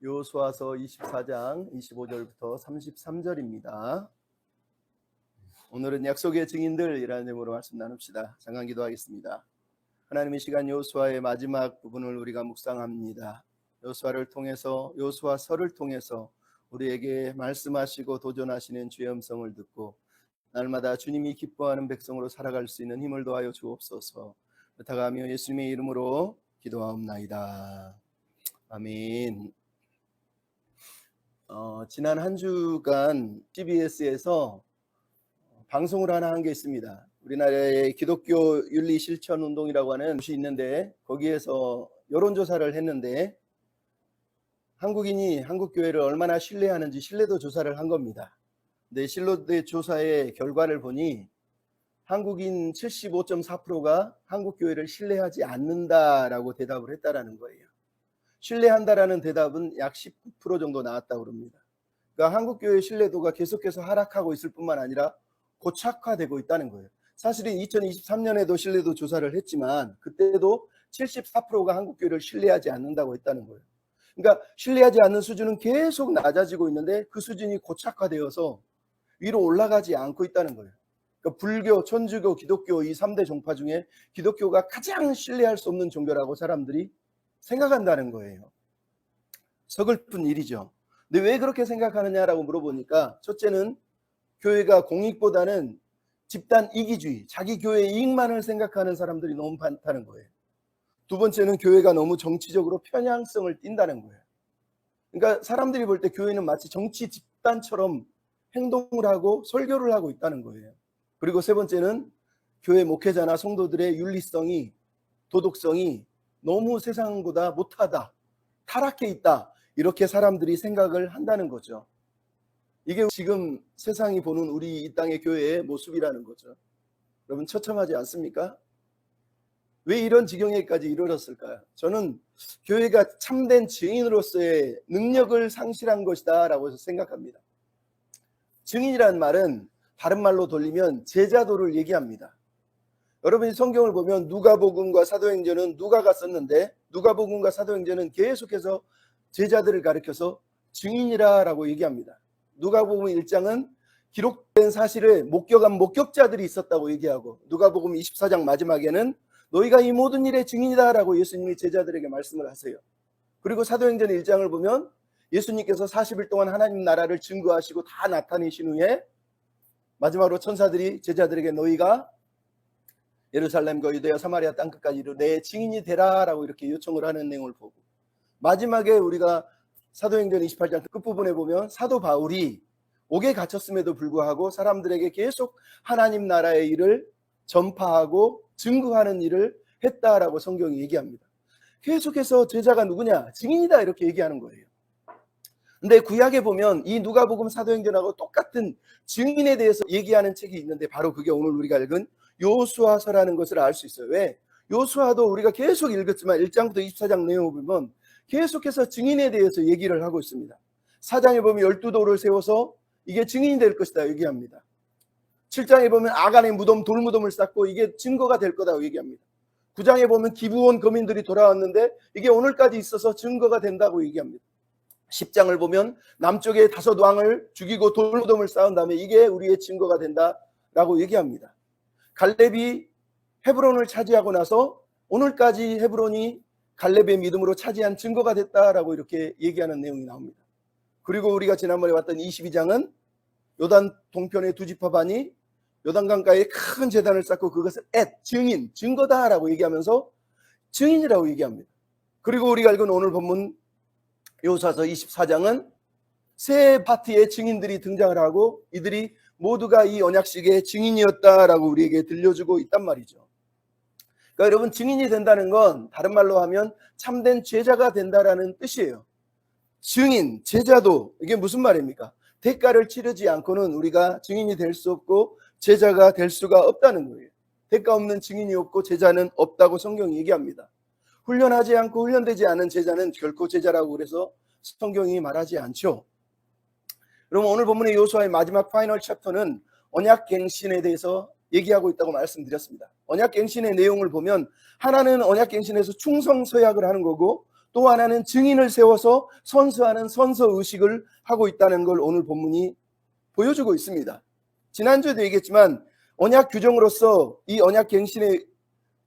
여호수아서 24장 25절부터 33절입니다. 오늘은 약속의 증인들이라는 제목으로 말씀 나눕시다. 잠깐 기도하겠습니다. 하나님의 시간 여호수아의 마지막 부분을 우리가 묵상합니다. 여호수아서를 통해서 우리에게 말씀하시고 도전하시는 주의 음성을 듣고 날마다 주님이 기뻐하는 백성으로 살아갈 수 있는 힘을 더하여 주옵소서. 부탁하며 예수님의 이름으로 기도하옵나이다. 아멘. 지난 한 주간 CBS에서 방송을 하나 한 게 있습니다. 우리나라의 기독교 윤리 실천 운동이라고 하는 곳이 있는데 거기에서 여론조사를 했는데 한국인이 한국교회를 얼마나 신뢰하는지 신뢰도 조사를 한 겁니다. 근데 신뢰도 조사의 결과를 보니 한국인 75.4%가 한국교회를 신뢰하지 않는다라고 대답을 했다라는 거예요. 신뢰한다라는 대답은 약 19% 정도 나왔다고 합니다. 그러니까 한국교회의 신뢰도가 계속해서 하락하고 있을 뿐만 아니라 고착화되고 있다는 거예요. 사실은 2023년에도 신뢰도 조사를 했지만 그때도 74%가 한국교회를 신뢰하지 않는다고 했다는 거예요. 그러니까 신뢰하지 않는 수준은 계속 낮아지고 있는데 그 수준이 고착화되어서 위로 올라가지 않고 있다는 거예요. 그러니까 불교, 천주교, 기독교 이 3대 종파 중에 기독교가 가장 신뢰할 수 없는 종교라고 사람들이 생각한다는 거예요. 서글픈 일이죠. 근데 왜 그렇게 생각하느냐라고 물어보니까 첫째는 교회가 공익보다는 집단 이기주의, 자기 교회 이익만을 생각하는 사람들이 너무 많다는 거예요. 두 번째는 교회가 너무 정치적으로 편향성을 띈다는 거예요. 그러니까 사람들이 볼 때 교회는 마치 정치 집단처럼 행동을 하고 설교를 하고 있다는 거예요. 그리고 세 번째는 교회 목회자나 성도들의 윤리성이, 도덕성이 너무 세상보다 못하다, 타락해 있다, 이렇게 사람들이 생각을 한다는 거죠. 이게 지금 세상이 보는 우리 이 땅의 교회의 모습이라는 거죠. 여러분 처참하지 않습니까? 왜 이런 지경에까지 이르렀을까요? 저는 교회가 참된 증인으로서의 능력을 상실한 것이다 라고 생각합니다. 증인이라는 말은 다른 말로 돌리면 제자도를 얘기합니다. 여러분이 성경을 보면 누가복음과 사도행전은 누가가 썼는데 누가복음과 사도행전은 계속해서 제자들을 가리켜서 증인이라고 얘기합니다. 누가복음 1장은 기록된 사실을 목격한 목격자들이 있었다고 얘기하고 누가복음 24장 마지막에는 너희가 이 모든 일의 증인이다라고 예수님이 제자들에게 말씀을 하세요. 그리고 사도행전 1장을 보면 예수님께서 40일 동안 하나님 나라를 증거하시고 다 나타내신 후에 마지막으로 천사들이 제자들에게 너희가 예루살렘과 유대와 사마리아 땅끝까지 이르러 내 증인이 되라라고 이렇게 요청을 하는 내용을 보고 마지막에 우리가 사도행전 28장 끝부분에 보면 사도 바울이 옥에 갇혔음에도 불구하고 사람들에게 계속 하나님 나라의 일을 전파하고 증거하는 일을 했다라고 성경이 얘기합니다. 계속해서 제자가 누구냐? 증인이다 이렇게 얘기하는 거예요. 근데 구약에 보면 이 누가복음 사도행전하고 똑같은 증인에 대해서 얘기하는 책이 있는데 바로 그게 오늘 우리가 읽은 여호수아서라는 것을 알 수 있어요. 왜? 여호수아도 우리가 계속 읽었지만 1장부터 24장 내용을 보면 계속해서 증인에 대해서 얘기를 하고 있습니다. 4장에 보면 12돌을 세워서 이게 증인이 될 것이다 얘기합니다. 7장에 보면 아간의 무덤, 돌무덤을 쌓고 이게 증거가 될 거다고 얘기합니다. 9장에 보면 기브온 거민들이 돌아왔는데 이게 오늘까지 있어서 증거가 된다고 얘기합니다. 10장을 보면 남쪽의 5 왕을 죽이고 돌무덤을 쌓은 다음에 이게 우리의 증거가 된다라고 얘기합니다. 갈렙이 헤브론을 차지하고 나서 오늘까지 헤브론이 갈렙의 믿음으로 차지한 증거가 됐다라고 이렇게 얘기하는 내용이 나옵니다. 그리고 우리가 지난번에 봤던 22장은 요단 동편의 두 지파반이 요단강가에 큰 제단을 쌓고 그것을 증인, 증거다라고 얘기하면서 증인이라고 얘기합니다. 그리고 우리가 읽은 오늘 본문 여호수아서 24장은 세 파트의 증인들이 등장을 하고 이들이 모두가 이 언약식의 증인이었다라고 우리에게 들려주고 있단 말이죠. 그러니까 여러분 증인이 된다는 건 다른 말로 하면 참된 제자가 된다라는 뜻이에요. 증인, 제자도 이게 무슨 말입니까? 대가를 치르지 않고는 우리가 증인이 될 수 없고 제자가 될 수가 없다는 거예요. 대가 없는 증인이 없고 제자는 없다고 성경이 얘기합니다. 훈련하지 않고 훈련되지 않은 제자는 결코 제자라고 그래서 성경이 말하지 않죠. 그럼 오늘 본문의 여호수아의 마지막 파이널 챕터는 언약갱신에 대해서 얘기하고 있다고 말씀드렸습니다. 언약갱신의 내용을 보면 하나는 언약갱신에서 충성서약을 하는 거고 또 하나는 증인을 세워서 선서하는 선서의식을 하고 있다는 걸 오늘 본문이 보여주고 있습니다. 지난주에도 얘기했지만 언약 규정으로서 이 언약 갱신의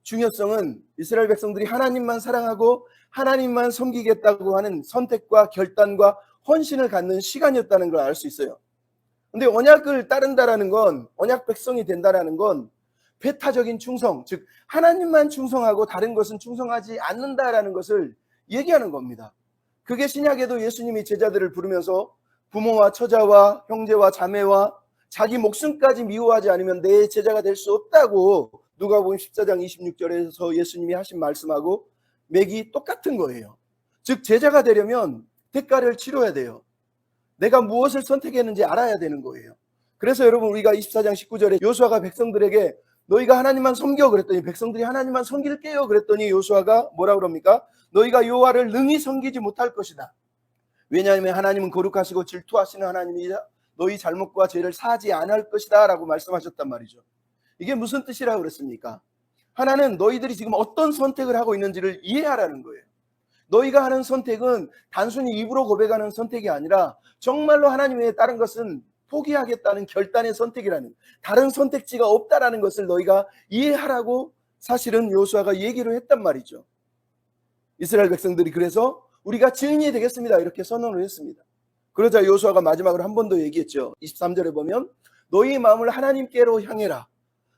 중요성은 이스라엘 백성들이 하나님만 사랑하고 하나님만 섬기겠다고 하는 선택과 결단과 헌신을 갖는 시간이었다는 걸 알 수 있어요. 근데 언약을 따른다라는 건, 언약 백성이 된다라는 건 배타적인 충성, 즉 하나님만 충성하고 다른 것은 충성하지 않는다라는 것을 얘기하는 겁니다. 그게 신약에도 예수님이 제자들을 부르면서 부모와 처자와 형제와 자매와 자기 목숨까지 미워하지 않으면 내 제자가 될 수 없다고 누가복음 14장 26절에서 예수님이 하신 말씀하고 맥이 똑같은 거예요. 즉 제자가 되려면 대가를 치러야 돼요. 내가 무엇을 선택했는지 알아야 되는 거예요. 그래서 여러분 우리가 24장 19절에 요수아가 백성들에게 너희가 하나님만 섬겨 그랬더니 백성들이 하나님만 섬길게요 그랬더니 요수아가 뭐라 그럽니까? 너희가 여호와를 능히 섬기지 못할 것이다. 왜냐하면 하나님은 거룩하시고 질투하시는 하나님이자 너희 잘못과 죄를 사하지 않을 것이다 라고 말씀하셨단 말이죠. 이게 무슨 뜻이라고 그랬습니까? 하나는 너희들이 지금 어떤 선택을 하고 있는지를 이해하라는 거예요. 너희가 하는 선택은 단순히 입으로 고백하는 선택이 아니라 정말로 하나님 외에 다른 것은 포기하겠다는 결단의 선택이라는, 다른 선택지가 없다라는 것을 너희가 이해하라고 사실은 요수아가 얘기를 했단 말이죠. 이스라엘 백성들이 그래서 우리가 증인이 되겠습니다 이렇게 선언을 했습니다. 그러자 요수아가 마지막으로 한 번 더 얘기했죠. 23절에 보면 너희 마음을 하나님께로 향해라.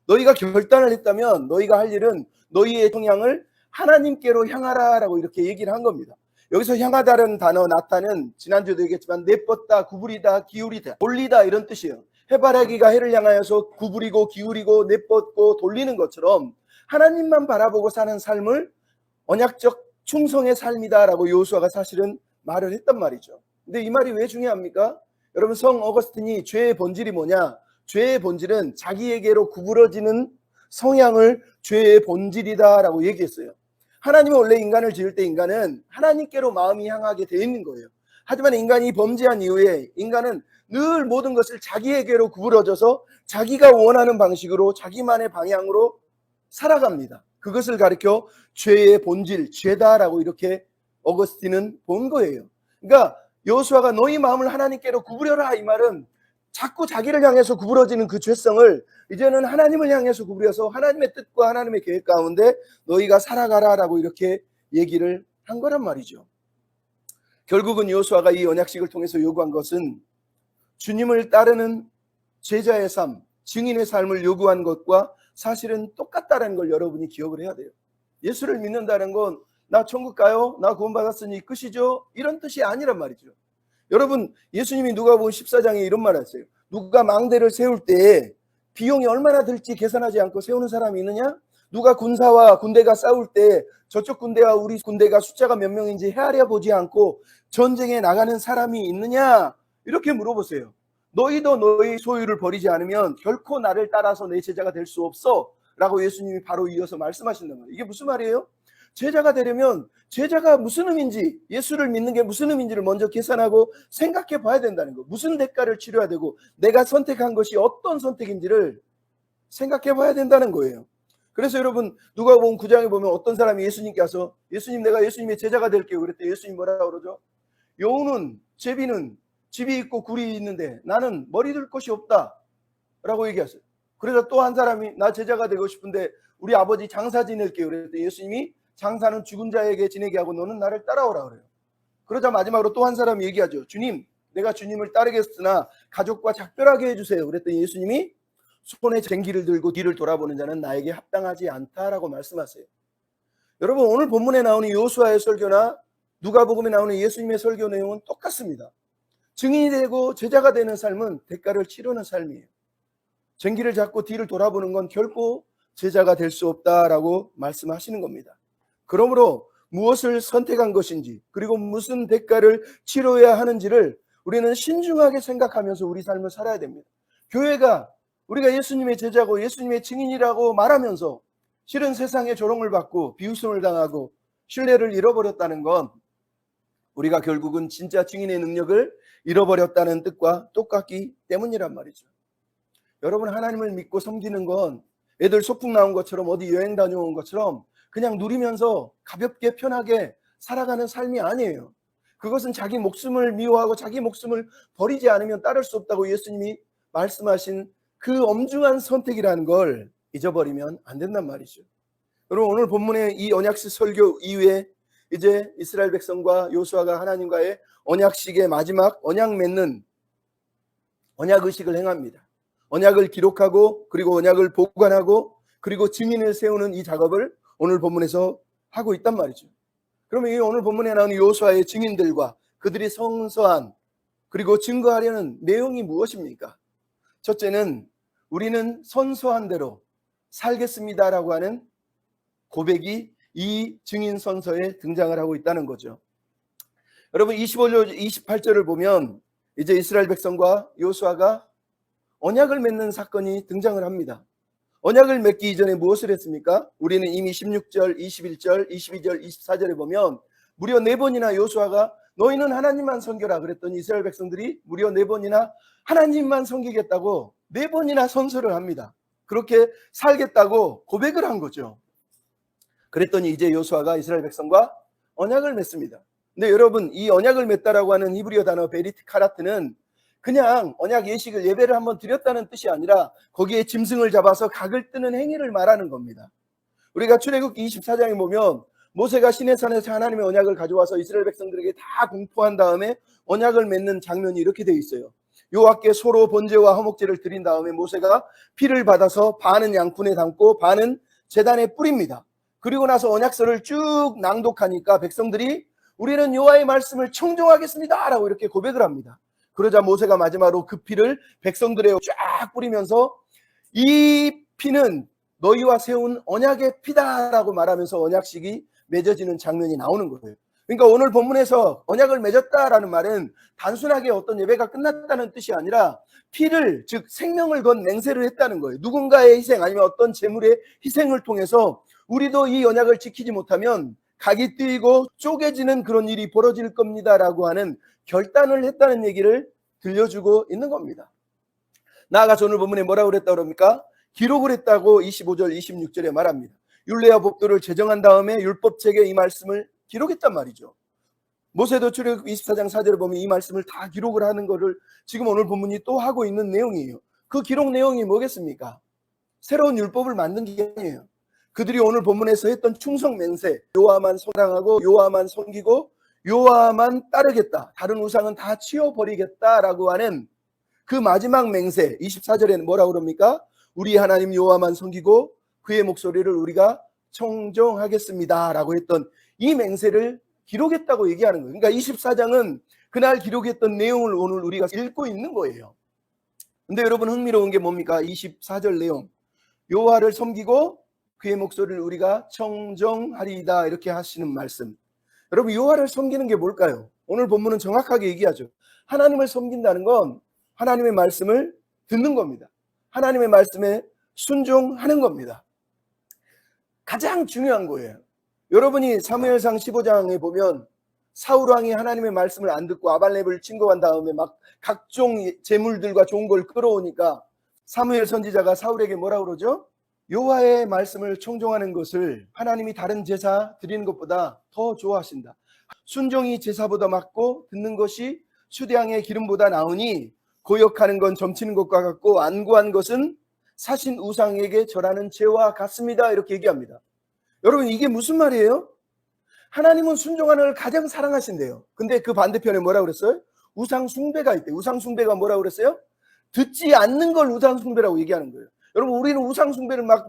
너희가 결단을 했다면 너희가 할 일은 너희의 성향을 하나님께로 향하라라고 이렇게 얘기를 한 겁니다. 여기서 향하다라는 단어 나타는 지난주에도 얘기했지만 내뻗다, 구부리다, 기울이다, 돌리다 이런 뜻이에요. 해바라기가 해를 향하여서 구부리고 기울이고 내뻗고 돌리는 것처럼 하나님만 바라보고 사는 삶을 언약적 충성의 삶이다라고 요수아가 사실은 말을 했단 말이죠. 근데 이 말이 왜 중요합니까? 여러분 성 어거스틴이 죄의 본질이 뭐냐? 죄의 본질은 자기에게로 구부러지는 성향을 죄의 본질이다라고 얘기했어요. 하나님은 원래 인간을 지을 때 인간은 하나님께로 마음이 향하게 되어 있는 거예요. 하지만 인간이 범죄한 이후에 인간은 늘 모든 것을 자기에게로 구부러져서 자기가 원하는 방식으로 자기만의 방향으로 살아갑니다. 그것을 가리켜 죄의 본질, 죄다라고 이렇게 어거스틴은 본 거예요. 그러니까 여호수아가 너희 마음을 하나님께로 구부려라 이 말은 자꾸 자기를 향해서 구부러지는 그 죄성을 이제는 하나님을 향해서 구부려서 하나님의 뜻과 하나님의 계획 가운데 너희가 살아가라라고 이렇게 얘기를 한 거란 말이죠. 결국은 여호수아가 이 언약식을 통해서 요구한 것은 주님을 따르는 제자의 삶, 증인의 삶을 요구한 것과 사실은 똑같다는 걸 여러분이 기억을 해야 돼요. 예수를 믿는다는 건 나 천국 가요? 나 구원받았으니 끝이죠? 이런 뜻이 아니란 말이죠. 여러분 예수님이 누가복음 14장에 이런 말 하세요. 누가 망대를 세울 때 비용이 얼마나 들지 계산하지 않고 세우는 사람이 있느냐? 누가 군사와 군대가 싸울 때 저쪽 군대와 우리 군대가 숫자가 몇 명인지 헤아려 보지 않고 전쟁에 나가는 사람이 있느냐? 이렇게 물어보세요. 너희도 너희 소유를 버리지 않으면 결코 나를 따라서 내 제자가 될 수 없어 라고 예수님이 바로 이어서 말씀하신단 말이에요. 이게 무슨 말이에요? 제자가 되려면 제자가 무슨 의미인지, 예수를 믿는 게 무슨 의미인지를 먼저 계산하고 생각해 봐야 된다는 거. 무슨 대가를 치러야 되고 내가 선택한 것이 어떤 선택인지를 생각해 봐야 된다는 거예요. 그래서 여러분 누가복음 9장에 보면 어떤 사람이 예수님께 와서 예수님 내가 예수님의 제자가 될게요 그랬더니 예수님 뭐라고 그러죠? 여우는 제비는 집이 있고 굴이 있는데 나는 머리 둘 것이 없다 라고 얘기하세요. 그래서 또 한 사람이 나 제자가 되고 싶은데 우리 아버지 장사 지낼게요 그랬더니 예수님이 장사는 죽은 자에게 지내게 하고 너는 나를 따라오라 그래요. 그러자 마지막으로 또 한 사람이 얘기하죠. 주님 내가 주님을 따르겠으나 가족과 작별하게 해주세요 그랬더니 예수님이 손에 쟁기를 들고 뒤를 돌아보는 자는 나에게 합당하지 않다라고 말씀하세요. 여러분 오늘 본문에 나오는 여호수아의 설교나 누가복음에 나오는 예수님의 설교 내용은 똑같습니다. 증인이 되고 제자가 되는 삶은 대가를 치르는 삶이에요. 쟁기를 잡고 뒤를 돌아보는 건 결코 제자가 될 수 없다라고 말씀하시는 겁니다. 그러므로 무엇을 선택한 것인지 그리고 무슨 대가를 치러야 하는지를 우리는 신중하게 생각하면서 우리 삶을 살아야 됩니다. 교회가 우리가 예수님의 제자고 예수님의 증인이라고 말하면서 실은 세상에 조롱을 받고 비웃음을 당하고 신뢰를 잃어버렸다는 건 우리가 결국은 진짜 증인의 능력을 잃어버렸다는 뜻과 똑같기 때문이란 말이죠. 여러분 하나님을 믿고 섬기는 건 애들 소풍 나온 것처럼 어디 여행 다녀온 것처럼 그냥 누리면서 가볍게 편하게 살아가는 삶이 아니에요. 그것은 자기 목숨을 미워하고 자기 목숨을 버리지 않으면 따를 수 없다고 예수님이 말씀하신 그 엄중한 선택이라는 걸 잊어버리면 안 된단 말이죠. 여러분, 오늘 본문의 이 언약식 설교 이후에 이제 이스라엘 백성과 요수아가 하나님과의 언약식의 마지막 언약 맺는 언약 의식을 행합니다. 언약을 기록하고 그리고 언약을 보관하고 그리고 증인을 세우는 이 작업을 오늘 본문에서 하고 있단 말이죠. 그러면 이 오늘 본문에 나오는 요수아의 증인들과 그들이 성서한 그리고 증거하려는 내용이 무엇입니까? 첫째는 우리는 선서한 대로 살겠습니다라고 하는 고백이 이 증인 선서에 등장을 하고 있다는 거죠. 여러분, 25절, 28절을 보면 이제 이스라엘 백성과 요수아가 언약을 맺는 사건이 등장을 합니다. 언약을 맺기 이전에 무엇을 했습니까? 우리는 이미 16절, 21절, 22절, 24절에 보면 무려 4번이나 요수아가 너희는 하나님만 섬겨라 그랬더니 이스라엘 백성들이 무려 4번이나 하나님만 섬기겠다고 4번이나 선서를 합니다. 그렇게 살겠다고 고백을 한 거죠. 그랬더니 이제 요수아가 이스라엘 백성과 언약을 맺습니다. 근데 여러분, 이 언약을 맺다라고 하는 히브리어 단어 베리트 카라트는 그냥 언약 예식을 예배를 한번 드렸다는 뜻이 아니라 거기에 짐승을 잡아서 각을 뜨는 행위를 말하는 겁니다. 우리가 출애굽기 24장에 보면 모세가 시내산에서 하나님의 언약을 가져와서 이스라엘 백성들에게 다 공포한 다음에 언약을 맺는 장면이 이렇게 되어 있어요. 여호와께 소로 번제와 화목제를 드린 다음에 모세가 피를 받아서 반은 양푼에 담고 반은 제단에 뿌립니다. 그리고 나서 언약서를 쭉 낭독하니까 백성들이 우리는 여호와의 말씀을 청종하겠습니다 라고 이렇게 고백을 합니다. 그러자 모세가 마지막으로 그 피를 백성들에 쫙 뿌리면서 이 피는 너희와 세운 언약의 피다라고 말하면서 언약식이 맺어지는 장면이 나오는 거예요. 그러니까 오늘 본문에서 언약을 맺었다라는 말은 단순하게 어떤 예배가 끝났다는 뜻이 아니라 피를, 즉 생명을 건 맹세를 했다는 거예요. 누군가의 희생 아니면 어떤 재물의 희생을 통해서 우리도 이 언약을 지키지 못하면 각이 뜨이고 쪼개지는 그런 일이 벌어질 겁니다라고 하는 결단을 했다는 얘기를 들려주고 있는 겁니다. 나아가서 오늘 본문에 뭐라고 그랬다고 그럽니까? 기록을 했다고 25절 26절에 말합니다. 율례와 법도를 제정한 다음에 율법책에 이 말씀을 기록했단 말이죠. 모세도 출애굽 24장 4절을 보면 이 말씀을 다 기록을 하는 것을 지금 오늘 본문이 또 하고 있는 내용이에요. 그 기록 내용이 뭐겠습니까? 새로운 율법을 만든 게 아니에요. 그들이 오늘 본문에서 했던 충성 맹세, 여호와만 사랑하고 여호와만 섬기고 여호와만 따르겠다, 다른 우상은 다 치워버리겠다라고 하는 그 마지막 맹세, 24절에는 뭐라고 그럽니까? 우리 하나님 여호와만 섬기고 그의 목소리를 우리가 청종하겠습니다 라고 했던 이 맹세를 기록했다고 얘기하는 거예요. 그러니까 24장은 그날 기록했던 내용을 오늘 우리가 읽고 있는 거예요. 근데 여러분, 흥미로운 게 뭡니까? 24절 내용, 여호와를 섬기고 그의 목소리를 우리가 청정하리이다 이렇게 하시는 말씀. 여러분, 여호와를 섬기는 게 뭘까요? 오늘 본문은 정확하게 얘기하죠. 하나님을 섬긴다는 건 하나님의 말씀을 듣는 겁니다. 하나님의 말씀에 순종하는 겁니다. 가장 중요한 거예요. 여러분이 사무엘상 15장에 보면 사울왕이 하나님의 말씀을 안 듣고 아발렙을 친거한 다음에 막 각종 재물들과 좋은 걸 끌어오니까 사무엘 선지자가 사울에게 뭐라고 그러죠? 여호와의 말씀을 청종하는 것을 하나님이 다른 제사 드리는 것보다 더 좋아하신다. 순종이 제사보다 맞고 듣는 것이 수대양의 기름보다 나으니 고역하는 건 점치는 것과 같고 안구한 것은 사신 우상에게 절하는 죄와 같습니다. 이렇게 얘기합니다. 여러분, 이게 무슨 말이에요? 하나님은 순종하는 걸 가장 사랑하신대요. 근데 그 반대편에 뭐라고 그랬어요? 우상 숭배가 있대요. 우상 숭배가 뭐라고 그랬어요? 듣지 않는 걸 우상 숭배라고 얘기하는 거예요. 여러분, 우리는 우상 숭배를 막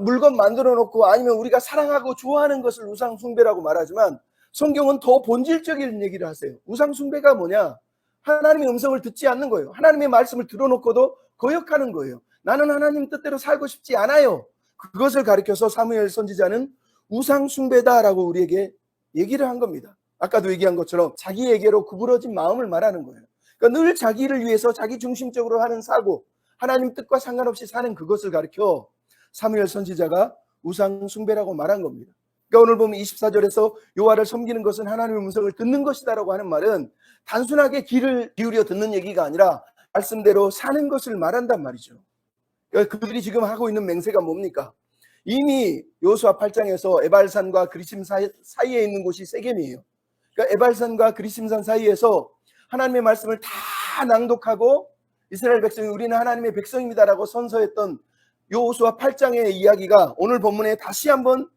물건 만들어 놓고 아니면 우리가 사랑하고 좋아하는 것을 우상 숭배라고 말하지만 성경은 더 본질적인 얘기를 하세요. 우상 숭배가 뭐냐? 하나님의 음성을 듣지 않는 거예요. 하나님의 말씀을 들어놓고도 거역하는 거예요. 나는 하나님 뜻대로 살고 싶지 않아요. 그것을 가리켜서 사무엘 선지자는 우상 숭배다라고 우리에게 얘기를 한 겁니다. 아까도 얘기한 것처럼 자기에게로 구부러진 마음을 말하는 거예요. 그러니까 늘 자기를 위해서 자기 중심적으로 하는 사고, 하나님 뜻과 상관없이 사는 그것을 가리켜 사무엘 선지자가 우상 숭배라고 말한 겁니다. 그러니까 오늘 보면 24절에서 여호와를 섬기는 것은 하나님의 음성을 듣는 것이다라고 하는 말은 단순하게 귀를 기울여 듣는 얘기가 아니라 말씀대로 사는 것을 말한단 말이죠. 그러니까 그들이 지금 하고 있는 맹세가 뭡니까? 이미 여호수아 8장에서 에발산과 그리심 사이에 있는 곳이 세겜이에요. 그러니까 에발산과 그리심산 사이에서 하나님의 말씀을 다 낭독하고 이스라엘 백성이 우리는 하나님의 백성입니다라고 선서했던 여호수아 8장의 이야기가 오늘 본문에 다시 한번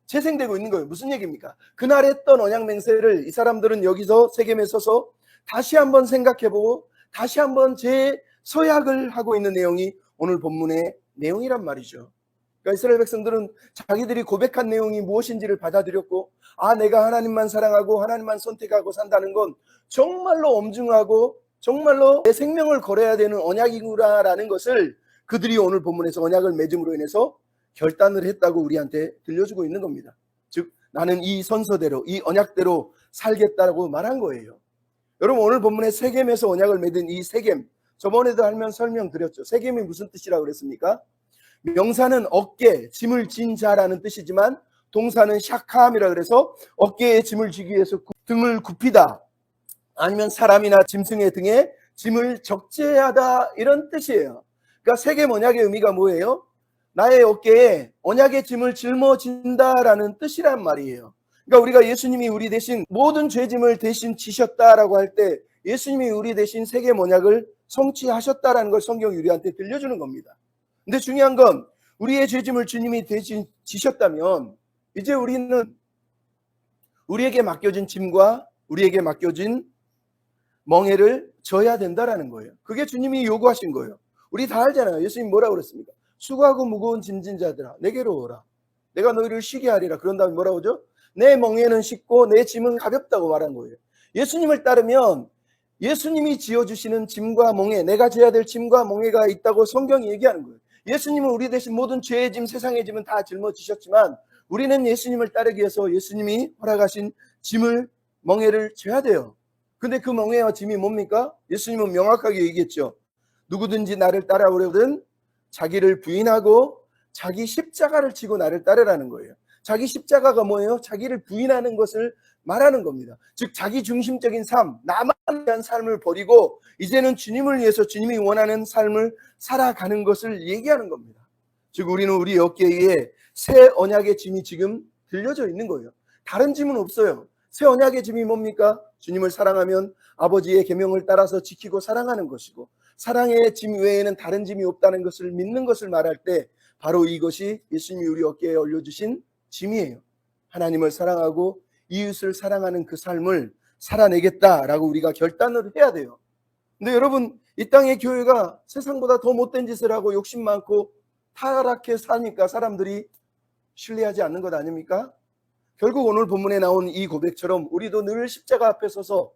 재생되고 있는 거예요. 무슨 얘기입니까? 그날 했던 언약 맹세를 이 사람들은 여기서 세겜에 서서 다시 한번 생각해보고 다시 한번 재서약을 하고 있는 내용이 오늘 본문의 내용이란 말이죠. 그러니까 이스라엘 백성들은 자기들이 고백한 내용이 무엇인지를 받아들였고, 내가 하나님만 사랑하고 하나님만 선택하고 산다는 건 정말로 엄중하고 정말로 내 생명을 걸어야 되는 언약이구나라는 것을 그들이 오늘 본문에서 언약을 맺음으로 인해서 결단을 했다고 우리한테 들려주고 있는 겁니다. 즉 나는 이 선서대로 이 언약대로 살겠다고 말한 거예요. 여러분, 오늘 본문에 세겜에서 언약을 맺은 이 세겜, 저번에도 하면 설명드렸죠. 세겜이 무슨 뜻이라고 그랬습니까? 명사는 어깨, 짐을 진 자라는 뜻이지만 동사는 샤카함이라 그래서 어깨에 짐을 지기 위해서 등을 굽히다, 아니면 사람이나 짐승의 등에 짐을 적재하다, 이런 뜻이에요. 그러니까 세겜 언약의 의미가 뭐예요? 나의 어깨에 언약의 짐을 짊어진다라는 뜻이란 말이에요. 그러니까 우리가 예수님이 우리 대신 모든 죄짐을 대신 지셨다라고 할 때 예수님이 우리 대신 세겜 언약을 성취하셨다라는 걸 성경이 우리한테 들려주는 겁니다. 근데 중요한 건 우리의 죄짐을 주님이 대신 지셨다면 이제 우리는 우리에게 맡겨진 짐과 우리에게 맡겨진 멍에를 져야 된다라는 거예요. 그게 주님이 요구하신 거예요. 우리 다 알잖아요. 예수님 뭐라고 그랬습니까? 수고하고 무거운 짐진 자들아 내게로 오라. 내가 너희를 쉬게 하리라. 그런 다음에 뭐라고 하죠? 내 멍에는 쉽고 내 짐은 가볍다고 말한 거예요. 예수님을 따르면 예수님이 지어주시는 짐과 멍에, 내가 져야 될 짐과 멍에가 있다고 성경이 얘기하는 거예요. 예수님은 우리 대신 모든 죄의 짐, 세상의 짐은 다 짊어지셨지만 우리는 예수님을 따르기 위해서 예수님이 허락하신 짐을, 멍에를 져야 돼요. 근데 그 멍에와 짐이 뭡니까? 예수님은 명확하게 얘기했죠. 누구든지 나를 따라오려든 자기를 부인하고 자기 십자가를 지고 나를 따르라는 거예요. 자기 십자가가 뭐예요? 자기를 부인하는 것을 말하는 겁니다. 즉 자기 중심적인 삶, 나만 위한 삶을 버리고 이제는 주님을 위해서 주님이 원하는 삶을 살아가는 것을 얘기하는 겁니다. 즉 우리는 우리 어깨에 새 언약의 짐이 지금 들려져 있는 거예요. 다른 짐은 없어요. 새 언약의 짐이 뭡니까? 주님을 사랑하면 아버지의 계명을 따라서 지키고 사랑하는 것이고, 사랑의 짐 외에는 다른 짐이 없다는 것을 믿는 것을 말할 때 바로 이것이 예수님이 우리 어깨에 올려주신 짐이에요. 하나님을 사랑하고 이웃을 사랑하는 그 삶을 살아내겠다라고 우리가 결단을 해야 돼요. 근데 여러분, 이 땅의 교회가 세상보다 더 못된 짓을 하고 욕심 많고 타락해 사니까 사람들이 신뢰하지 않는 것 아닙니까? 결국 오늘 본문에 나온 이 고백처럼 우리도 늘 십자가 앞에 서서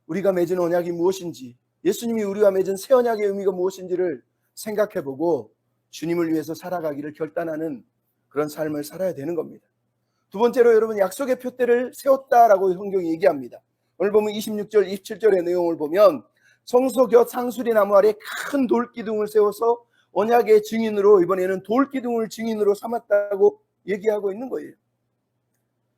우리가 맺은 언약이 무엇인지, 예수님이 우리와 맺은 새 언약의 의미가 무엇인지를 생각해보고 주님을 위해서 살아가기를 결단하는 그런 삶을 살아야 되는 겁니다. 두 번째로 여러분, 약속의 표대를 세웠다라고 성경이 얘기합니다. 오늘 보면 26절, 27절의 내용을 보면 성소 곁 상수리 나무 아래 큰 돌기둥을 세워서 언약의 증인으로, 이번에는 돌기둥을 증인으로 삼았다고 얘기하고 있는 거예요.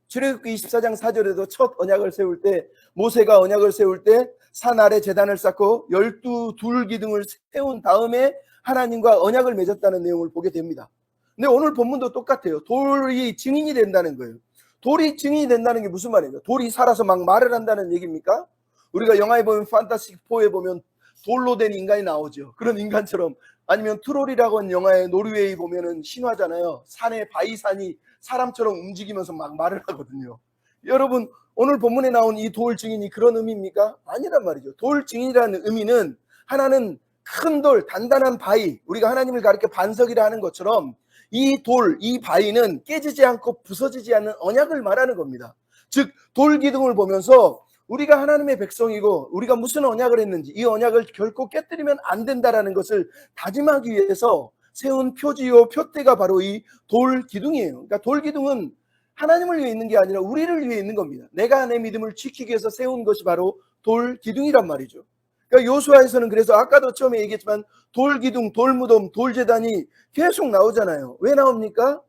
출애굽기 24장 4절에도 첫 언약을 세울 때, 모세가 언약을 세울 때 산 아래 제단을 쌓고 12 돌기둥을 세운 다음에 하나님과 언약을 맺었다는 내용을 보게 됩니다. 근데 오늘 본문도 똑같아요. 돌이 증인이 된다는 거예요. 돌이 증인이 된다는 게 무슨 말입니까? 돌이 살아서 막 말을 한다는 얘기입니까? 우리가 영화에 보면 판타스틱 4에 보면 돌로 된 인간이 나오죠. 그런 인간처럼. 아니면 트롤이라고 하는 영화에 노르웨이 보면은 신화잖아요. 산에 바위산이 사람처럼 움직이면서 막 말을 하거든요. 여러분, 오늘 본문에 나온 이 돌 증인이 그런 의미입니까? 아니란 말이죠. 돌 증인이라는 의미는 하나는 큰 돌, 단단한 바위, 우리가 하나님을 가리켜 반석이라 하는 것처럼 이 돌, 이 바위는 깨지지 않고 부서지지 않는 언약을 말하는 겁니다. 즉 돌기둥을 보면서 우리가 하나님의 백성이고 우리가 무슨 언약을 했는지, 이 언약을 결코 깨뜨리면 안 된다라는 것을 다짐하기 위해서 세운 표지요 표대가 바로 이 돌기둥이에요. 그러니까 돌기둥은 하나님을 위해 있는 게 아니라 우리를 위해 있는 겁니다. 내가 내 믿음을 지키기 위해서 세운 것이 바로 돌기둥이란 말이죠. 그러니까 요수아에서는 그래서 아까도 처음에 얘기했지만 돌기둥, 돌무덤, 돌제단이 계속 나오잖아요. 왜 나옵니까?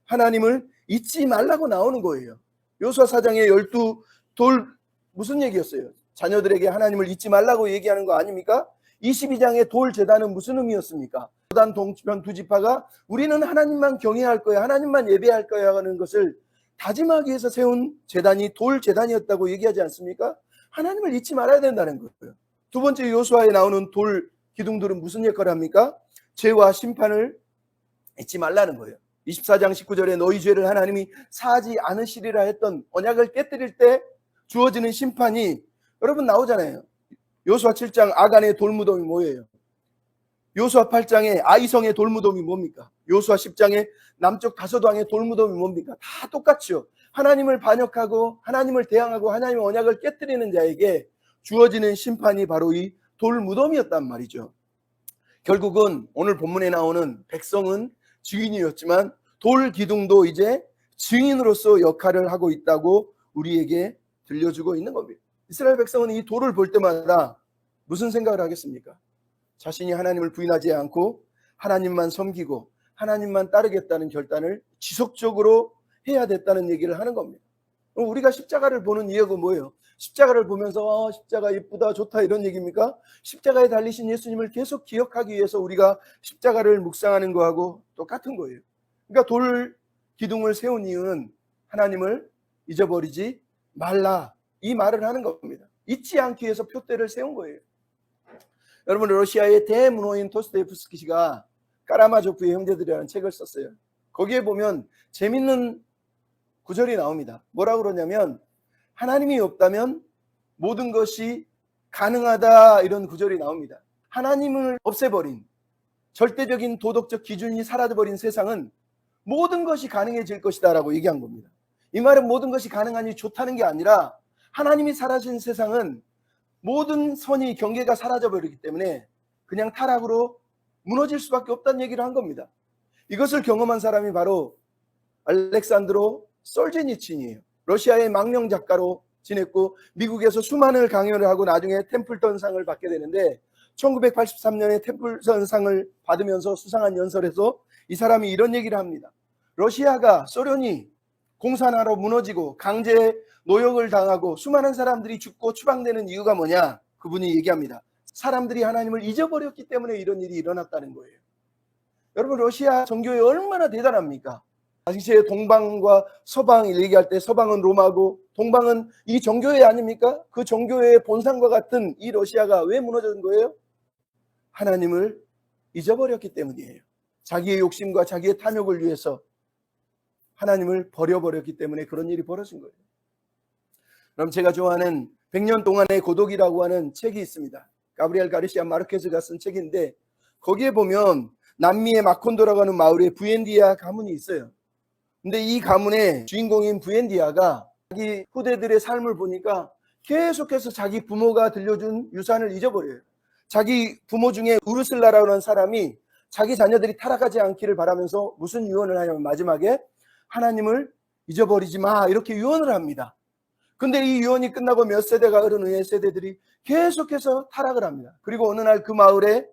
하나님을 잊지 말라고 나오는 거예요. 요수아 4장에 12 돌, 무슨 얘기였어요? 자녀들에게 하나님을 잊지 말라고 얘기하는 거 아닙니까? 22장의 돌 제단은 무슨 의미였습니까? 요단 동편 두 지파가 우리는 하나님만 경외할 거야, 하나님만 예배할 거야 하는 것을 다짐하기 위해서 세운 제단이 돌 제단이었다고 얘기하지 않습니까? 하나님을 잊지 말아야 된다는 거예요. 두 번째 요수아에 나오는 돌 기둥들은 무슨 역할을 합니까? 죄와 심판을 잊지 말라는 거예요. 24장 19절에 너희 죄를 하나님이 사하지 않으시리라 했던 언약을 깨뜨릴 때 주어지는 심판이 여러분 나오잖아요. 요수아 7장 아간의 돌무덤이 뭐예요? 요수아 8장의 아이성의 돌무덤이 뭡니까? 요수아 10장의 남쪽 다소당의 돌무덤이 뭡니까? 다 똑같죠. 하나님을 반역하고 하나님을 대항하고 하나님의 언약을 깨뜨리는 자에게 주어지는 심판이 바로 이 돌무덤이었단 말이죠. 결국은 오늘 본문에 나오는 백성은 증인이었지만 돌 기둥도 이제 증인으로서 역할을 하고 있다고 우리에게 들려주고 있는 겁니다. 이스라엘 백성은 이 돌을 볼 때마다 무슨 생각을 하겠습니까? 자신이 하나님을 부인하지 않고 하나님만 섬기고 하나님만 따르겠다는 결단을 지속적으로 해야 됐다는 얘기를 하는 겁니다. 우리가 십자가를 보는 이유가 뭐예요? 십자가를 보면서 십자가 예쁘다 좋다 이런 얘기입니까? 십자가에 달리신 예수님을 계속 기억하기 위해서 우리가 십자가를 묵상하는 거하고 똑같은 거예요. 그러니까 돌 기둥을 세운 이유는 하나님을 잊어버리지 말라 이 말을 하는 겁니다. 잊지 않기 위해서 표대를 세운 거예요. 여러분 러시아의 대문호인 도스토옙스키가 까라마조프의 형제들이라는 책을 썼어요. 거기에 보면 재밌는 구절이 나옵니다. 뭐라고 그러냐면 하나님이 없다면 모든 것이 가능하다 이런 구절이 나옵니다. 하나님을 없애버린 절대적인 도덕적 기준이 사라져버린 세상은 모든 것이 가능해질 것이다 라고 얘기한 겁니다. 이 말은 모든 것이 가능하니 좋다는 게 아니라 하나님이 사라진 세상은 모든 선이 경계가 사라져버리기 때문에 그냥 타락으로 무너질 수밖에 없다는 얘기를 한 겁니다. 이것을 경험한 사람이 바로 알렉산드로 솔제니친이에요. 러시아의 망명 작가로 지냈고 미국에서 수많은 강연을 하고 나중에 템플턴상을 받게 되는데 1983년에 템플턴상을 받으면서 수상한 연설에서 이 사람이 이런 얘기를 합니다. 러시아가 소련이 공산화로 무너지고 강제 노역을 당하고 수많은 사람들이 죽고 추방되는 이유가 뭐냐? 그분이 얘기합니다. 사람들이 하나님을 잊어버렸기 때문에 이런 일이 일어났다는 거예요. 여러분 러시아 정교회 얼마나 대단합니까? 당시에 동방과 서방을 얘기할 때 서방은 로마고 동방은 이 정교회 아닙니까? 그 정교회의 본산과 같은 이 러시아가 왜 무너진 거예요? 하나님을 잊어버렸기 때문이에요. 자기의 욕심과 자기의 탐욕을 위해서 하나님을 버려버렸기 때문에 그런 일이 벌어진 거예요. 그럼 제가 좋아하는 100년 동안의 고독이라고 하는 책이 있습니다. 가브리엘 가르시아 마르케즈가 쓴 책인데 거기에 보면 남미의 마콘도라고 하는 마을에 부엔디아 가문이 있어요. 근데 이 가문의 주인공인 부엔디아가 자기 후대들의 삶을 보니까 계속해서 자기 부모가 들려준 유산을 잊어버려요. 자기 부모 중에 우르슬라라고 하는 사람이 자기 자녀들이 타락하지 않기를 바라면서 무슨 유언을 하냐면 마지막에 하나님을 잊어버리지 마 이렇게 유언을 합니다. 근데 이 유언이 끝나고 몇 세대가 흐른 후에 세대들이 계속해서 타락을 합니다. 그리고 어느 날 그 마을에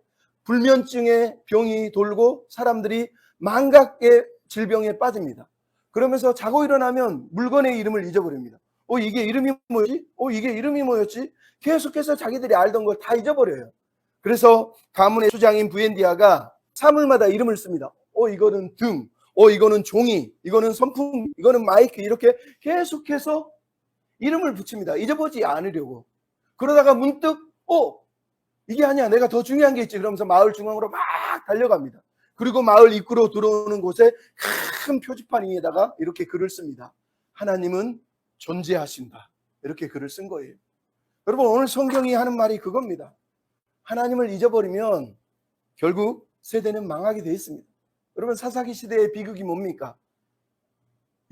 불면증의 병이 돌고 사람들이 망각의 질병에 빠집니다. 그러면서 자고 일어나면 물건의 이름을 잊어버립니다. 이게 이름이 뭐지? 이게 이름이 뭐였지? 계속해서 자기들이 알던 걸 다 잊어버려요. 그래서 가문의 수장인 부엔디아가 사물마다 이름을 씁니다. 이거는 등, 이거는 종이, 이거는 선풍, 이거는 마이크 이렇게 계속해서 이름을 붙입니다. 잊어보지 않으려고. 그러다가 문득 이게 아니야 내가 더 중요한 게 있지 그러면서 마을 중앙으로 막 달려갑니다. 그리고 마을 입구로 들어오는 곳에 큰 표지판 위에다가 이렇게 글을 씁니다. 하나님은 존재하신다. 이렇게 글을 쓴 거예요. 여러분 오늘 성경이 하는 말이 그겁니다. 하나님을 잊어버리면 결국 세대는 망하게 돼 있습니다. 여러분 사사기 시대의 비극이 뭡니까?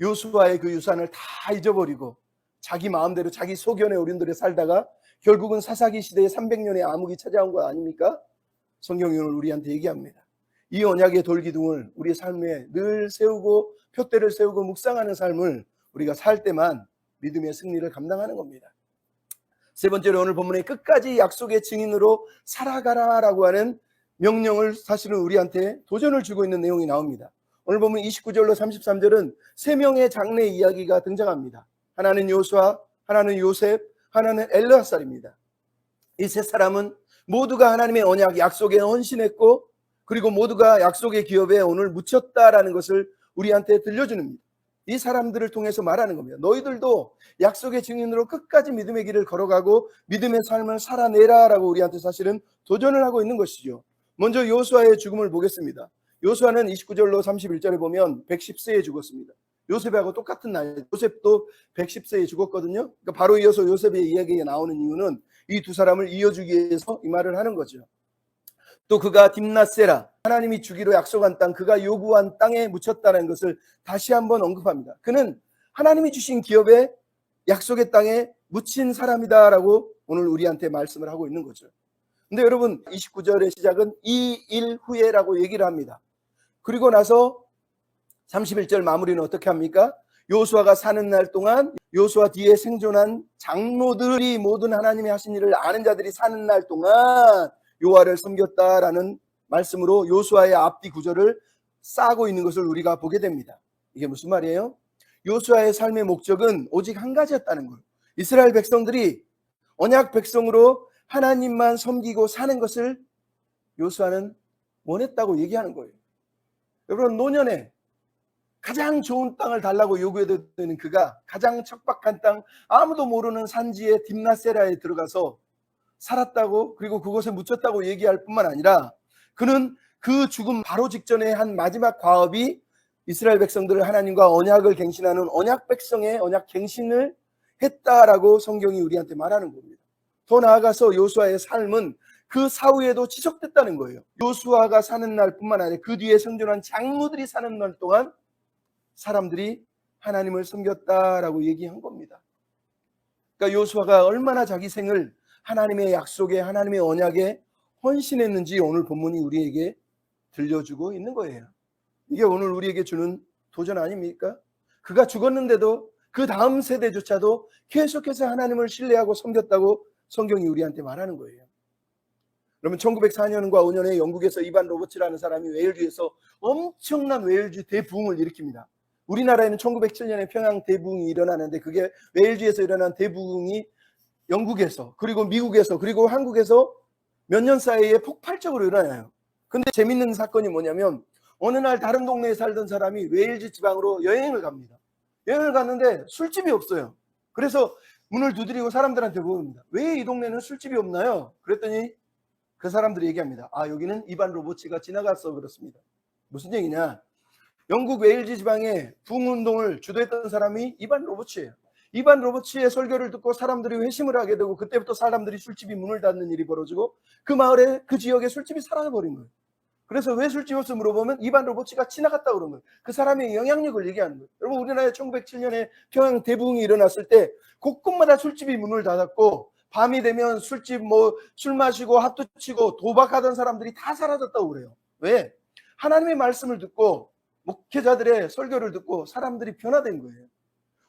요수아의 그 유산을 다 잊어버리고 자기 마음대로 자기 소견의 어른들에 살다가 결국은 사사기 시대의 300년의 암흑이 찾아온 거 아닙니까? 성경이 오늘 우리한테 얘기합니다. 이 언약의 돌기둥을 우리의 삶에 늘 세우고 표대를 세우고 묵상하는 삶을 우리가 살 때만 믿음의 승리를 감당하는 겁니다. 세 번째로 오늘 본문의 끝까지 약속의 증인으로 살아가라라고 하는 명령을 사실은 우리한테 도전을 주고 있는 내용이 나옵니다. 오늘 보면 29절로 33절은 세 명의 장래 이야기가 등장합니다. 하나는 요수아, 하나는 요셉, 하나는 엘르아살입니다. 이 세 사람은 모두가 하나님의 언약, 약속에 헌신했고 그리고 모두가 약속의 기업에 오늘 묻혔다라는 것을 우리한테 들려주는 이 사람들을 통해서 말하는 겁니다. 너희들도 약속의 증인으로 끝까지 믿음의 길을 걸어가고 믿음의 삶을 살아내라라고 우리한테 사실은 도전을 하고 있는 것이죠. 먼저 요수아의 죽음을 보겠습니다. 요수아는 29절로 31절에 보면 110세에 죽었습니다. 요셉하고 똑같은 나이, 요셉도 110세에 죽었거든요. 그러니까 바로 이어서 요셉의 이야기가 나오는 이유는 이 두 사람을 이어주기 위해서 이 말을 하는 거죠. 또 그가 딥낫세라, 하나님이 주기로 약속한 땅, 그가 요구한 땅에 묻혔다는 것을 다시 한번 언급합니다. 그는 하나님이 주신 기업에 약속의 땅에 묻힌 사람이다라고 오늘 우리한테 말씀을 하고 있는 거죠. 근데 여러분 29절의 시작은 이 일 후에라고 얘기를 합니다. 그리고 나서 31절 마무리는 어떻게 합니까? 요수아가 사는 날 동안 요수아 뒤에 생존한 장로들이 모든 하나님이 하신 일을 아는 자들이 사는 날 동안 여호와를 섬겼다라는 말씀으로 요수아의 앞뒤 구절을 싸고 있는 것을 우리가 보게 됩니다. 이게 무슨 말이에요? 요수아의 삶의 목적은 오직 한 가지였다는 거예요. 이스라엘 백성들이 언약 백성으로 하나님만 섬기고 사는 것을 요수아는 원했다고 얘기하는 거예요. 여러분, 노년에 가장 좋은 땅을 달라고 요구해도 되는 그가 가장 척박한 땅, 아무도 모르는 산지의 딥나세라에 들어가서 살았다고, 그리고 그곳에 묻혔다고 얘기할 뿐만 아니라 그는 그 죽음 바로 직전에 한 마지막 과업이 이스라엘 백성들을 하나님과 언약을 갱신하는 언약 백성의 언약 갱신을 했다라고 성경이 우리한테 말하는 겁니다. 더 나아가서 요수아의 삶은 그 사후에도 지속됐다는 거예요. 요수아가 사는 날뿐만 아니라 그 뒤에 생존한 장로들이 사는 날 동안 사람들이 하나님을 섬겼다라고 얘기한 겁니다. 그러니까 요수아가 얼마나 자기 생을 하나님의 약속에, 하나님의 언약에 헌신했는지 오늘 본문이 우리에게 들려주고 있는 거예요. 이게 오늘 우리에게 주는 도전 아닙니까? 그가 죽었는데도 그 다음 세대조차도 계속해서 하나님을 신뢰하고 섬겼다고 성경이 우리한테 말하는 거예요. 그러면 1904년과 5년에 영국에서 이반 로버츠라는 사람이 웨일즈에서 엄청난 웨일즈 대부흥을 일으킵니다. 우리나라에는 1907년에 평양 대부흥이 일어나는데 그게 웨일즈에서 일어난 대부흥이 영국에서, 그리고 미국에서, 그리고 한국에서 몇 년 사이에 폭발적으로 일어나요. 근데 재밌는 사건이 뭐냐면 어느 날 다른 동네에 살던 사람이 웨일즈 지방으로 여행을 갑니다. 여행을 갔는데 술집이 없어요. 그래서 문을 두드리고 사람들한테 물어봅니다. 왜 이 동네는 술집이 없나요? 그랬더니 그 사람들이 얘기합니다. 아, 여기는 이반 로버츠가 지나갔어 그렇습니다. 무슨 얘기냐? 영국 웨일즈 지방의 부흥운동을 주도했던 사람이 이반 로버츠예요. 이반 로버츠의 설교를 듣고 사람들이 회심을 하게 되고 그때부터 사람들이 술집이 문을 닫는 일이 벌어지고 그 마을에, 그 지역에 술집이 사라져버린 거예요. 그래서 왜 술집이 없어 물어보면 이반 로버츠가 지나갔다고 그런 거예요. 그 사람의 영향력을 얘기하는 거예요. 여러분, 우리나라에 1907년에 평양 대부흥이 일어났을 때 곳곳마다 술집이 문을 닫았고 밤이 되면 술집 술 마시고 핫도 치고 도박하던 사람들이 다 사라졌다고 그래요. 왜? 하나님의 말씀을 듣고 목회자들의 설교를 듣고 사람들이 변화된 거예요.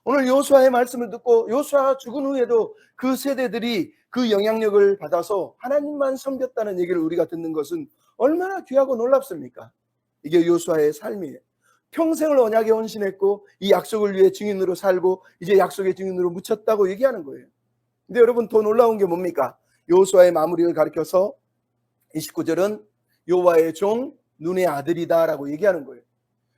오늘 요수아의 말씀을 듣고 요수아가 죽은 후에도 그 세대들이 그 영향력을 받아서 하나님만 섬겼다는 얘기를 우리가 듣는 것은 얼마나 귀하고 놀랍습니까? 이게 요수아의 삶이에요. 평생을 언약에 헌신했고 이 약속을 위해 증인으로 살고 이제 약속의 증인으로 묻혔다고 얘기하는 거예요. 근데 여러분, 더 놀라운 게 뭡니까? 요수아의 마무리를 가리켜서 29절은 여호와의 종 눈의 아들이다라고 얘기하는 거예요.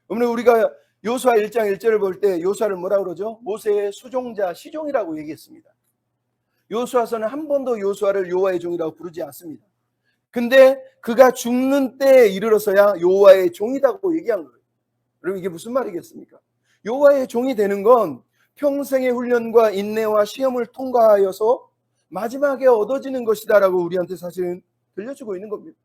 그러면 우리가 요수아 1장 1절을 볼 때 요수아를 뭐라고 그러죠? 모세의 수종자, 시종이라고 얘기했습니다. 요수아서는 한 번도 요수아를 여호와의 종이라고 부르지 않습니다. 근데 그가 죽는 때에 이르러서야 여호와의 종이라고 얘기한 거예요. 그럼 이게 무슨 말이겠습니까? 여호와의 종이 되는 건 평생의 훈련과 인내와 시험을 통과하여서 마지막에 얻어지는 것이다라고 우리한테 사실은 들려주고 있는 겁니다.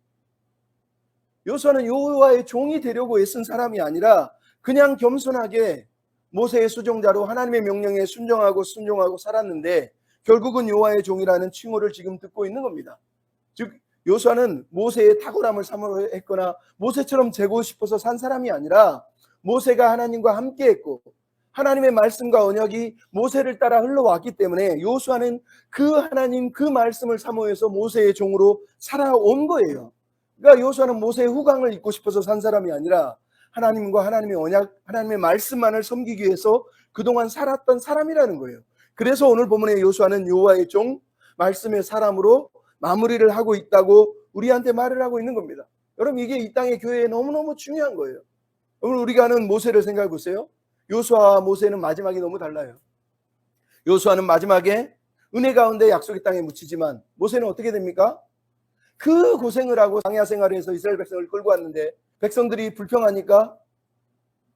요수아는 여호와의 종이 되려고 애쓴 사람이 아니라 그냥 겸손하게 모세의 수종자로 하나님의 명령에 순종하고 살았는데 결국은 여호와의 종이라는 칭호를 지금 듣고 있는 겁니다. 즉 요수아는 모세의 탁월함을 사모했거나 모세처럼 되고 싶어서 산 사람이 아니라 모세가 하나님과 함께했고 하나님의 말씀과 언약이 모세를 따라 흘러왔기 때문에 요수아는 그 하나님 그 말씀을 사모해서 모세의 종으로 살아온 거예요. 그러니까 요수아는 모세의 후광을 입고 싶어서 산 사람이 아니라 하나님과 하나님의 언약, 하나님의 말씀만을 섬기기 위해서 그동안 살았던 사람이라는 거예요. 그래서 오늘 본문의 요수아는 여호와의 종, 말씀의 사람으로 마무리를 하고 있다고 우리한테 말을 하고 있는 겁니다. 여러분, 이게 이 땅의 교회에 너무너무 중요한 거예요. 여러분, 우리가 아는 모세를 생각해 보세요. 요수아와 모세는 마지막이 너무 달라요. 요수아는 마지막에 은혜 가운데 약속의 땅에 묻히지만 모세는 어떻게 됩니까? 그 고생을 하고 광야 생활을 해서 이스라엘 백성을 끌고 왔는데 백성들이 불평하니까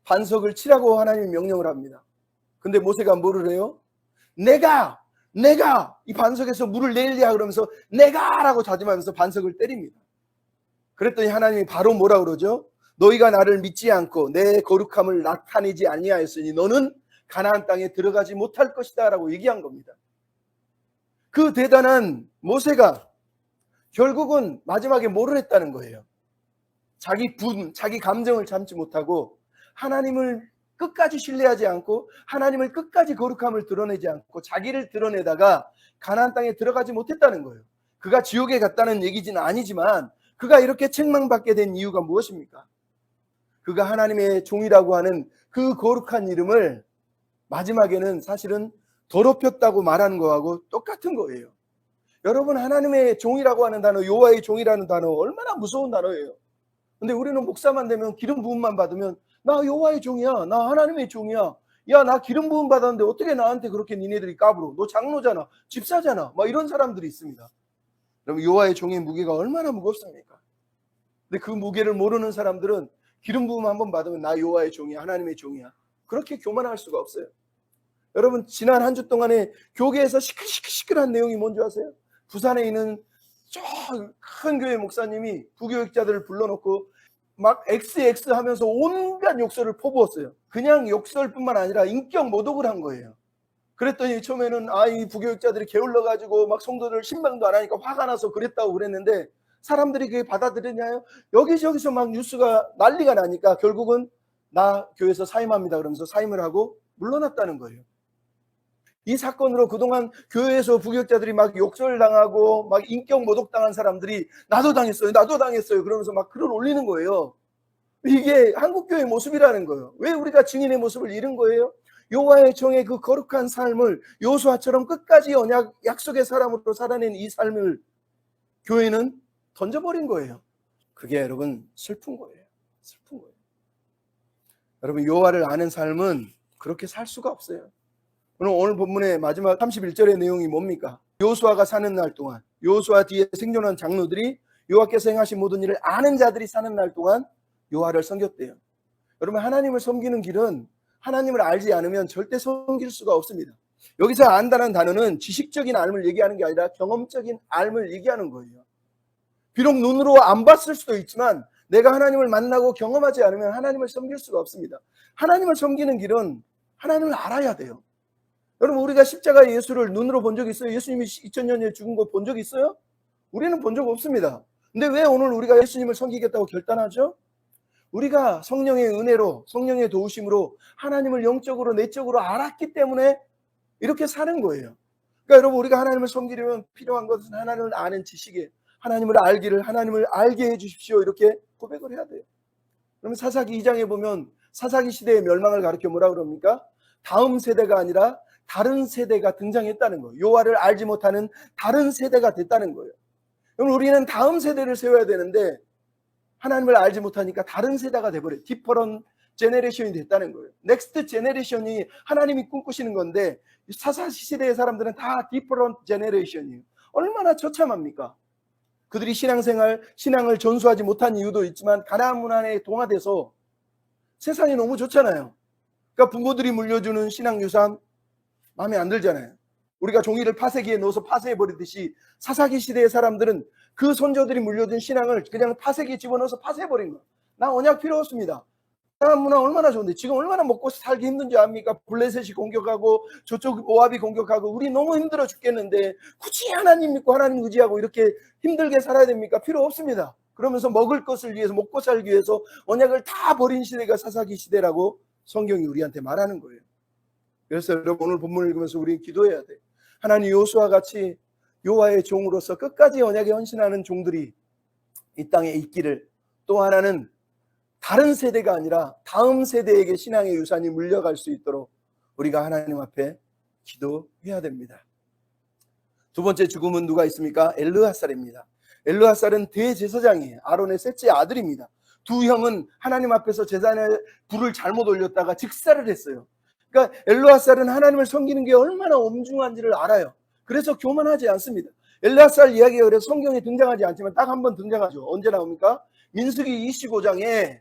반석을 치라고 하나님이 명령을 합니다. 근데 모세가 뭐를 해요? 내가 이 반석에서 물을 내리랴 그러면서 내가 라고 다짐하면서 반석을 때립니다. 그랬더니 하나님이 바로 뭐라 그러죠? 너희가 나를 믿지 않고 내 거룩함을 나타내지 아니하였으니 너는 가나안 땅에 들어가지 못할 것이다 라고 얘기한 겁니다. 그 대단한 모세가 결국은 마지막에 뭐를 했다는 거예요? 자기 자기 감정을 참지 못하고 하나님을 끝까지 신뢰하지 않고 하나님을 끝까지 거룩함을 드러내지 않고 자기를 드러내다가 가나안 땅에 들어가지 못했다는 거예요. 그가 지옥에 갔다는 얘기는 아니지만 그가 이렇게 책망받게 된 이유가 무엇입니까? 그가 하나님의 종이라고 하는 그 거룩한 이름을 마지막에는 사실은 더럽혔다고 말하는 거하고 똑같은 거예요. 여러분, 하나님의 종이라고 하는 단어, 여호와의 종이라는 단어 얼마나 무서운 단어예요. 근데 우리는 목사만 되면 기름 부음만 받으면 나 여호와의 종이야, 나 하나님의 종이야, 야 나 기름 부음 받았는데 어떻게 나한테 그렇게 니네들이 까불어, 너 장로잖아, 집사잖아, 막 이런 사람들이 있습니다. 여러분, 여호와의 종의 무게가 얼마나 무겁습니까? 근데 그 무게를 모르는 사람들은 기름 부음 한번 받으면 나 여호와의 종이야, 하나님의 종이야, 그렇게 교만할 수가 없어요. 여러분, 지난 한 주 동안에 교계에서 시끌시끌한 내용이 뭔지 아세요? 부산에 있는 저 큰 교회 목사님이 부교육자들을 불러놓고 막 XX 하면서 온갖 욕설을 퍼부었어요. 그냥 욕설뿐만 아니라 인격 모독을 한 거예요. 그랬더니 처음에는 이 부교육자들이 게을러가지고 막 성도들 신방도 안 하니까 화가 나서 그랬다고 그랬는데 사람들이 그게 받아들였냐요? 여기저기서 막 뉴스가 난리가 나니까 결국은 나 교회에서 사임합니다 그러면서 사임을 하고 물러났다는 거예요. 이 사건으로 그동안 교회에서 부교육자들이 막 욕설당하고 막 인격 모독당한 사람들이 나도 당했어요 그러면서 막 글을 올리는 거예요. 이게 한국교회의 모습이라는 거예요. 왜 우리가 증인의 모습을 잃은 거예요? 여호와의 종의 그 거룩한 삶을 요수아처럼 끝까지 언약 약속의 사람으로 살아낸 이 삶을 교회는 던져버린 거예요. 그게 여러분 슬픈 거예요. 슬픈 거예요. 여러분, 여호와를 아는 삶은 그렇게 살 수가 없어요. 오늘 본문의 마지막 31절의 내용이 뭡니까? 요수아가 사는 날 동안, 요수아 뒤에 생존한 장로들이 여호와께서 행하신 모든 일을 아는 자들이 사는 날 동안 여호와를 섬겼대요. 여러분, 하나님을 섬기는 길은 하나님을 알지 않으면 절대 섬길 수가 없습니다. 여기서 안다는 단어는 지식적인 알을 얘기하는 게 아니라 경험적인 알을 얘기하는 거예요. 비록 눈으로 안 봤을 수도 있지만 내가 하나님을 만나고 경험하지 않으면 하나님을 섬길 수가 없습니다. 하나님을 섬기는 길은 하나님을 알아야 돼요. 여러분, 우리가 십자가 예수를 눈으로 본 적이 있어요? 예수님이 2000년 전에 죽은 거 본 적이 있어요? 우리는 본 적 없습니다. 근데 왜 오늘 우리가 예수님을 섬기겠다고 결단하죠? 우리가 성령의 은혜로, 성령의 도우심으로 하나님을 영적으로 내적으로 알았기 때문에 이렇게 사는 거예요. 그러니까 여러분, 우리가 하나님을 섬기려면 필요한 것은 하나님을 아는 지식이에요. 하나님을 알게 해주십시오, 이렇게 고백을 해야 돼요. 그러면 사사기 2장에 보면 사사기 시대의 멸망을 가리켜 뭐라 그럽니까? 다음 세대가 아니라 다른 세대가 등장했다는 거예요. 여호와를 알지 못하는 다른 세대가 됐다는 거예요. 그럼 우리는 다음 세대를 세워야 되는데 하나님을 알지 못하니까 다른 세대가 돼버려요. 디퍼런 제네레이션이 됐다는 거예요. 넥스트 제네레이션이 하나님이 꿈꾸시는 건데 사사기 시대의 사람들은 다 디퍼런 제네레이션이에요. 얼마나 처참합니까? 그들이 신앙을 전수하지 못한 이유도 있지만 가나안 문화에 동화돼서 세상이 너무 좋잖아요. 그러니까 부모들이 물려주는 신앙 유산 마음에 안 들잖아요. 우리가 종이를 파쇄기에 넣어서 파쇄해버리듯이 사사기 시대의 사람들은 그 손자들이 물려준 신앙을 그냥 파쇄기에 집어넣어서 파쇄해버린 거예요. 나 언약 필요 없습니다. 가나안 문화 얼마나 좋은데 지금 얼마나 먹고 살기 힘든지 압니까? 블레셋이 공격하고 저쪽 모압이 공격하고 우리 너무 힘들어 죽겠는데 굳이 하나님 믿고 하나님 의지하고 이렇게 힘들게 살아야 됩니까? 필요 없습니다. 그러면서 먹을 것을 위해서, 먹고 살기 위해서 언약을 다 버린 시대가 사사기 시대라고 성경이 우리한테 말하는 거예요. 그래서 여러분, 오늘 본문을 읽으면서 우리는 기도해야 돼요. 하나님, 요수와 같이 여호와의 종으로서 끝까지 언약에 헌신하는 종들이 이 땅에 있기를, 또 하나는 다른 세대가 아니라 다음 세대에게 신앙의 유산이 물려갈 수 있도록 우리가 하나님 앞에 기도해야 됩니다. 두 번째 죽음은 누가 있습니까? 엘르하살입니다. 엘르하살은 대제사장이에요. 아론의 셋째 아들입니다. 두 형은 하나님 앞에서 제단에 불을 잘못 올렸다가 직사를 했어요. 그러니까 엘르하살은 하나님을 섬기는 게 얼마나 엄중한지를 알아요. 그래서 교만하지 않습니다. 엘르하살 이야기가 그래서 성경에 등장하지 않지만 딱 한 번 등장하죠. 언제 나옵니까? 민수기 25장에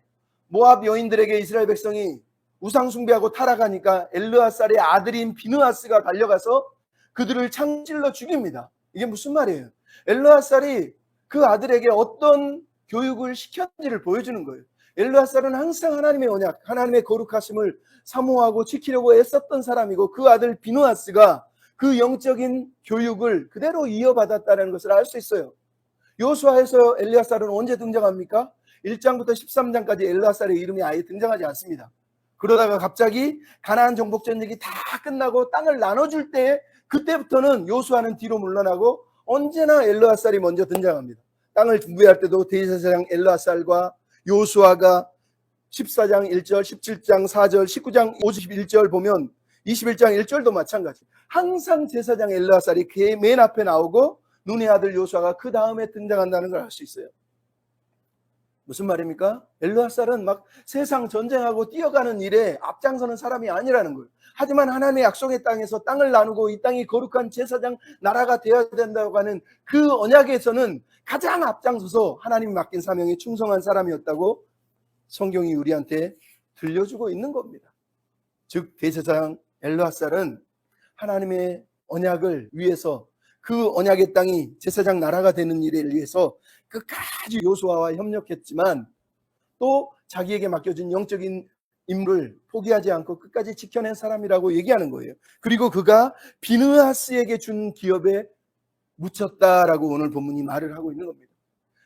모압 여인들에게 이스라엘 백성이 우상 숭배하고 타락하니까 엘르하살의 아들인 비느하스가 달려가서 그들을 창찔러 죽입니다. 이게 무슨 말이에요? 엘르하살이 그 아들에게 어떤 교육을 시켰는지를 보여주는 거예요. 엘르하살은 항상 하나님의 언약, 하나님의 거룩하심을 사모하고 지키려고 애썼던 사람이고 그 아들 비느하스가 그 영적인 교육을 그대로 이어받았다는 것을 알 수 있어요. 여호수아에서 엘르하살은 언제 등장합니까? 1장부터 13장까지 엘르하살의 이름이 아예 등장하지 않습니다. 그러다가 갑자기 가나안 정복 전쟁이 다 끝나고 땅을 나눠줄 때 그때부터는 여호수아는 뒤로 물러나고 언제나 엘르하살이 먼저 등장합니다. 땅을 분배할 때도 대제사장 엘르하살과 여호수아가 14장 1절, 17장 4절, 19장 51절 보면 21장 1절도 마찬가지. 항상 제사장 엘르하살이 맨 앞에 나오고 눈의 아들 여호수아가 그 다음에 등장한다는 걸 알 수 있어요. 무슨 말입니까? 엘르하살은 막 세상 전쟁하고 뛰어가는 일에 앞장서는 사람이 아니라는 거예요. 하지만 하나님의 약속의 땅에서 땅을 나누고 이 땅이 거룩한 제사장 나라가 되어야 된다고 하는 그 언약에서는 가장 앞장서서 하나님이 맡긴 사명에 충성한 사람이었다고 성경이 우리한테 들려주고 있는 겁니다. 즉 대제사장 엘르하살은 하나님의 언약을 위해서 그 언약의 땅이 제사장 나라가 되는 일을 위해서 끝까지 여호수아와 협력했지만 또 자기에게 맡겨진 영적인 임무를 포기하지 않고 끝까지 지켜낸 사람이라고 얘기하는 거예요. 그리고 그가 비느하스에게 준 기업에 묻혔다라고 오늘 본문이 말을 하고 있는 겁니다.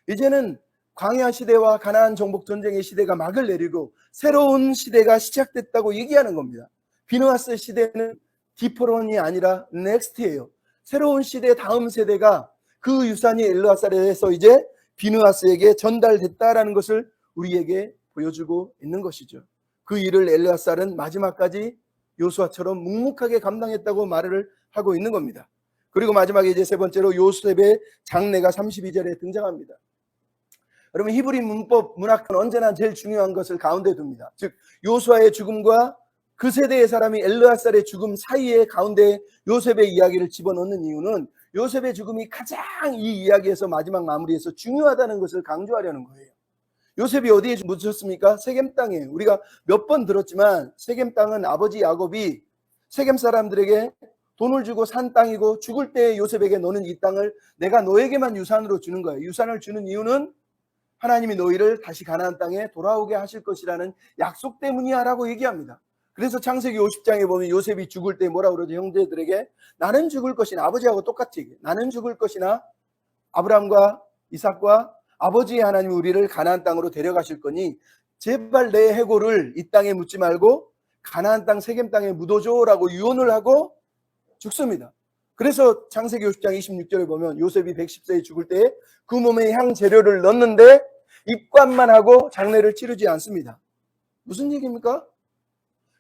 이제는 광야 시대와 가나안 정복 전쟁의 시대가 막을 내리고 새로운 시대가 시작됐다고 얘기하는 겁니다. 비느하스 시대는 디퍼런이 아니라 넥스트예요. 새로운 시대 다음 세대가 그 유산이 엘르하살에서 이제 비느하스에게 전달됐다라는 것을 우리에게 보여주고 있는 것이죠. 그 일을 엘르하살은 마지막까지 요수아처럼 묵묵하게 감당했다고 말을 하고 있는 겁니다. 그리고 마지막에 이제 세 번째로 요셉의 장례가 32절에 등장합니다. 여러분 히브리 문법 문학은 언제나 제일 중요한 것을 가운데 둡니다. 즉 요수아의 죽음과 그 세대의 사람이 엘르하살의 죽음 사이에 가운데 요셉의 이야기를 집어넣는 이유는 요셉의 죽음이 가장 이 이야기에서 마지막 마무리에서 중요하다는 것을 강조하려는 거예요. 요셉이 어디에 묻혔습니까? 세겜 땅에. 우리가 몇 번 들었지만 세겜 땅은 아버지 야곱이 세겜 사람들에게 돈을 주고 산 땅이고 죽을 때 요셉에게 너는 이 땅을 내가 너에게만 유산으로 주는 거예요. 유산을 주는 이유는 하나님이 너희를 다시 가나안 땅에 돌아오게 하실 것이라는 약속 때문이야라고 얘기합니다. 그래서 창세기 50장에 보면 요셉이 죽을 때 뭐라고 그러죠? 형제들에게 나는 죽을 것이나 아버지하고 똑같이 얘기해요. 나는 죽을 것이나 아브라함과 이삭과 아버지의 하나님이 우리를 가나안 땅으로 데려가실 거니 제발 내 해골을 이 땅에 묻지 말고 가나안 땅 세겜 땅에 묻어줘라고 유언을 하고 죽습니다. 그래서 창세기 50장 26절에 보면 요셉이 110세에 죽을 때 그 몸에 향 재료를 넣는데 입관만 하고 장례를 치르지 않습니다. 무슨 얘기입니까?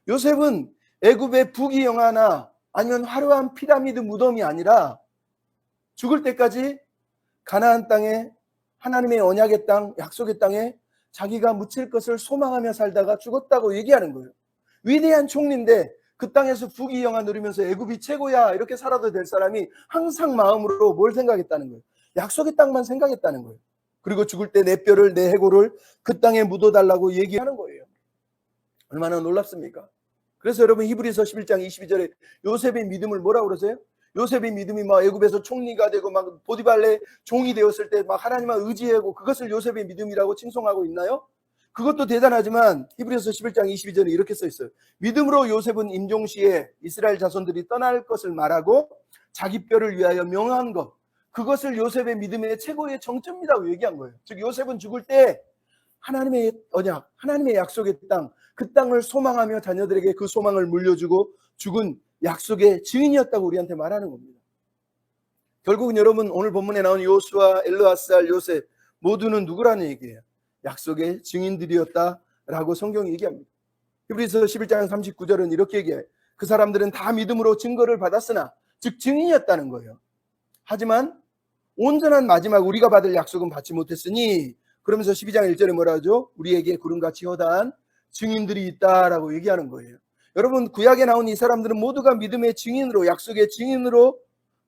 요셉은 애굽의 부귀영화나 아니면 화려한 피라미드 무덤이 아니라 죽을 때까지 가나안 땅에 하나님의 언약의 땅, 약속의 땅에 자기가 묻힐 것을 소망하며 살다가 죽었다고 얘기하는 거예요. 위대한 총리인데 그 땅에서 부귀영화 누리면서 애굽이 최고야 이렇게 살아도 될 사람이 항상 마음으로 뭘 생각했다는 거예요? 약속의 땅만 생각했다는 거예요. 그리고 죽을 때 내 뼈를 내 해골을 그 땅에 묻어달라고 얘기하는 거예요. 얼마나 놀랍습니까? 그래서 여러분 히브리서 11장 22절에 요셉의 믿음을 뭐라고 그러세요? 요셉의 믿음이 막 애굽에서 총리가 되고 막 보디발의 종이 되었을 때 막 하나님만 의지하고 그것을 요셉의 믿음이라고 칭송하고 있나요? 그것도 대단하지만 히브리서 11장 22절에 이렇게 써 있어요. 믿음으로 요셉은 임종시에 이스라엘 자손들이 떠날 것을 말하고 자기 뼈를 위하여 명한 것, 그것을 요셉의 믿음의 최고의 정점이라고 얘기한 거예요. 즉 요셉은 죽을 때 하나님의 언약, 하나님의 약속의 땅, 그 땅을 소망하며 자녀들에게 그 소망을 물려주고 죽은 약속의 증인이었다고 우리한테 말하는 겁니다. 결국은 여러분 오늘 본문에 나온 요수아, 엘르하살, 요셉 모두는 누구라는 얘기예요? 약속의 증인들이었다라고 성경이 얘기합니다. 히브리서 11장 39절은 이렇게 얘기해요. 그 사람들은 다 믿음으로 증거를 받았으나 즉 증인이었다는 거예요. 하지만 온전한 마지막 우리가 받을 약속은 받지 못했으니, 그러면서 12장 1절에 뭐라 하죠? 우리에게 구름같이 허다한 증인들이 있다라고 얘기하는 거예요. 여러분, 구약에 나온 이 사람들은 모두가 믿음의 증인으로, 약속의 증인으로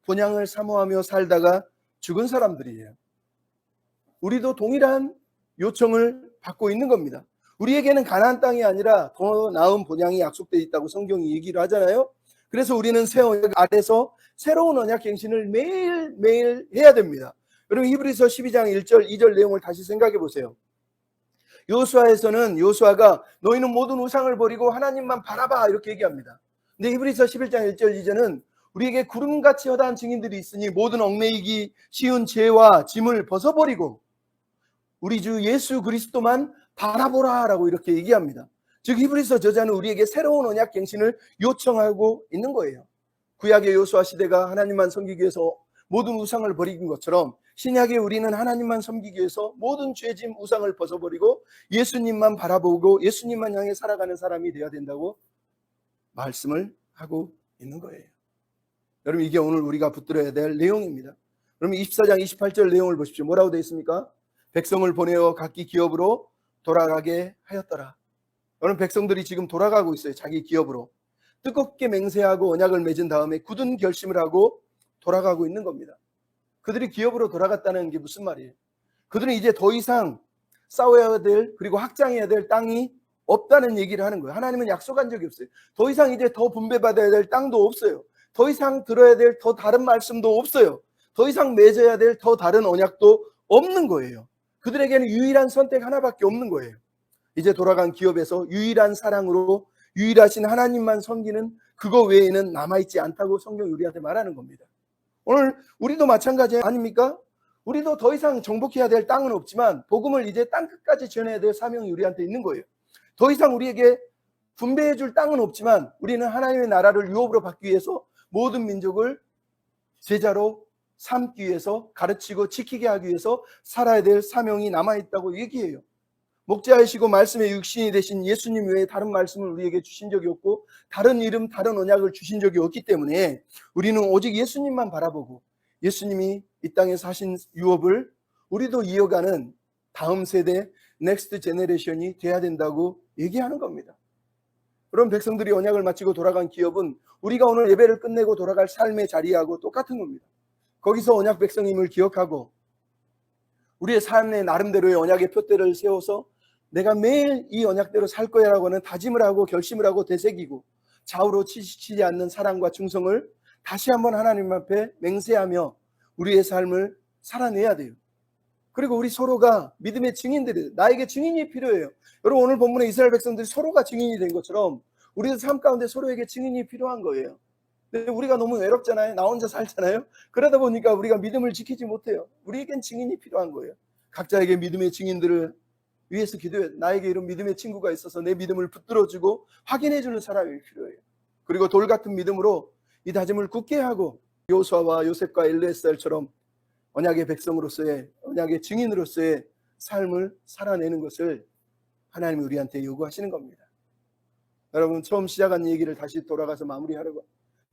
본향을 사모하며 살다가 죽은 사람들이에요. 우리도 동일한 요청을 받고 있는 겁니다. 우리에게는 가나안 땅이 아니라 더 나은 본향이 약속되어 있다고 성경이 얘기를 하잖아요. 그래서 우리는 새 언약 아래서 새로운 언약 갱신을 매일매일 해야 됩니다. 여러분, 히브리서 12장 1절 2절 내용을 다시 생각해 보세요. 여호수아에서는 여호수아가 너희는 모든 우상을 버리고 하나님만 바라봐 이렇게 얘기합니다. 근데 히브리서 11장 1절 2절은 우리에게 구름같이 허다한 증인들이 있으니 모든 얽매이기 쉬운 죄와 짐을 벗어버리고 우리 주 예수 그리스도만 바라보라 라고 이렇게 얘기합니다. 즉 히브리서 저자는 우리에게 새로운 언약 갱신을 요청하고 있는 거예요. 구약의 여호수아 시대가 하나님만 섬기기 위해서 모든 우상을 버린 것처럼 신약의 우리는 하나님만 섬기기 위해서 모든 죄짐 우상을 벗어버리고 예수님만 바라보고 예수님만 향해 살아가는 사람이 되어야 된다고 말씀을 하고 있는 거예요. 여러분, 이게 오늘 우리가 붙들어야 될 내용입니다. 그러면 24장 28절 내용을 보십시오. 뭐라고 되어 있습니까? 백성을 보내어 각기 기업으로 돌아가게 하였더라. 여러분, 백성들이 지금 돌아가고 있어요. 자기 기업으로 뜨겁게 맹세하고 언약을 맺은 다음에 굳은 결심을 하고 돌아가고 있는 겁니다. 그들이 기업으로 돌아갔다는 게 무슨 말이에요? 그들은 이제 더 이상 싸워야 될, 그리고 확장해야 될 땅이 없다는 얘기를 하는 거예요. 하나님은 약속한 적이 없어요. 더 이상 이제 더 분배받아야 될 땅도 없어요. 더 이상 들어야 될 더 다른 말씀도 없어요. 더 이상 맺어야 될 더 다른 언약도 없는 거예요. 그들에게는 유일한 선택 하나밖에 없는 거예요. 이제 돌아간 기업에서 유일한 사랑으로 유일하신 하나님만 섬기는 그거 외에는 남아있지 않다고 성경이 우리한테 말하는 겁니다. 오늘 우리도 마찬가지 아닙니까? 우리도 더 이상 정복해야 될 땅은 없지만 복음을 이제 땅끝까지 전해야 될 사명이 우리한테 있는 거예요. 더 이상 우리에게 분배해 줄 땅은 없지만 우리는 하나님의 나라를 유업으로 받기 위해서 모든 민족을 제자로 삼기 위해서, 가르치고 지키게 하기 위해서 살아야 될 사명이 남아있다고 얘기해요. 목자이시고 말씀의 육신이 되신 예수님 외에 다른 말씀을 우리에게 주신 적이 없고 다른 이름, 다른 언약을 주신 적이 없기 때문에 우리는 오직 예수님만 바라보고 예수님이 이 땅에서 하신 유업을 우리도 이어가는 다음 세대, 넥스트 제너레이션이 돼야 된다고 얘기하는 겁니다. 그럼 백성들이 언약을 마치고 돌아간 기업은 우리가 오늘 예배를 끝내고 돌아갈 삶의 자리하고 똑같은 겁니다. 거기서 언약 백성임을 기억하고 우리의 삶의 나름대로의 언약의 표대를 세워서 내가 매일 이 언약대로 살 거야라고 하는 다짐을 하고 결심을 하고 되새기고 좌우로 치지 않는 사랑과 충성을 다시 한번 하나님 앞에 맹세하며 우리의 삶을 살아내야 돼요. 그리고 우리 서로가 믿음의 증인들이, 나에게 증인이 필요해요. 여러분, 오늘 본문에 이스라엘 백성들이 서로가 증인이 된 것처럼 우리도 삶 가운데 서로에게 증인이 필요한 거예요. 근데 우리가 너무 외롭잖아요. 나 혼자 살잖아요. 그러다 보니까 우리가 믿음을 지키지 못해요. 우리에겐 증인이 필요한 거예요. 각자에게 믿음의 증인들을 위해서 기도해요. 나에게 이런 믿음의 친구가 있어서 내 믿음을 붙들어주고 확인해주는 사람이 필요해요. 그리고 돌 같은 믿음으로 이 다짐을 굳게 하고 요수아와 요셉과 엘르에셀처럼 언약의 백성으로서의, 언약의 증인으로서의 삶을 살아내는 것을 하나님이 우리한테 요구하시는 겁니다. 여러분, 처음 시작한 얘기를 다시 돌아가서 마무리하려고,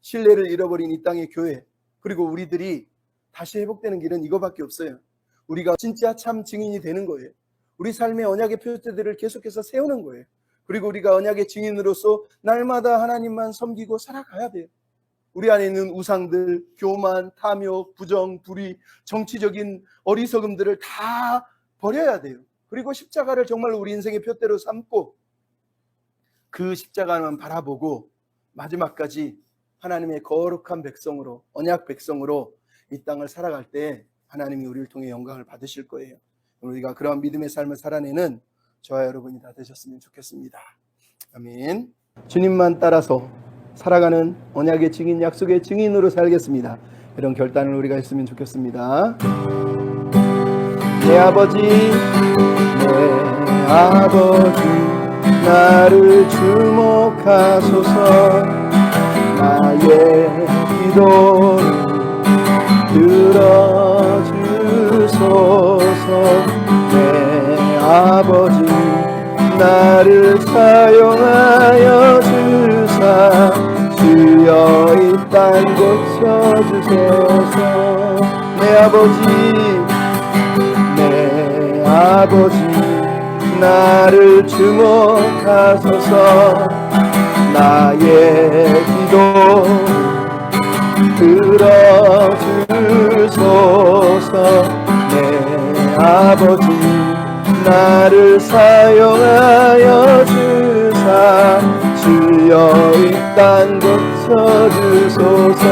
신뢰를 잃어버린 이 땅의 교회, 그리고 우리들이 다시 회복되는 길은 이거밖에 없어요. 우리가 진짜 참 증인이 되는 거예요. 우리 삶의 언약의 표대들을 계속해서 세우는 거예요. 그리고 우리가 언약의 증인으로서 날마다 하나님만 섬기고 살아가야 돼요. 우리 안에 있는 우상들, 교만, 탐욕, 부정, 불의, 정치적인 어리석음들을 다 버려야 돼요. 그리고 십자가를 정말 우리 인생의 표대로 삼고 그 십자가만 바라보고 마지막까지 하나님의 거룩한 백성으로, 언약 백성으로 이 땅을 살아갈 때 하나님이 우리를 통해 영광을 받으실 거예요. 우리가 그러한 믿음의 삶을 살아내는 저와 여러분이 다 되셨으면 좋겠습니다. 아멘. 주님만 따라서 살아가는 언약의 증인, 약속의 증인으로 살겠습니다. 이런 결단을 우리가 했으면 좋겠습니다. 내 아버지, 내 아버지, 나를 주목하소서. 나의 기도를 들어주소서. 내 아버지, 나를 사용하여 주사 주여 이 땅 고쳐주소서. 아버지, 내 아버지, 나를 주목하소서. 나의 기도 들어주소서. 내 아버지, 나를 사용하여 주사 주여 이 땅 고쳐주소서.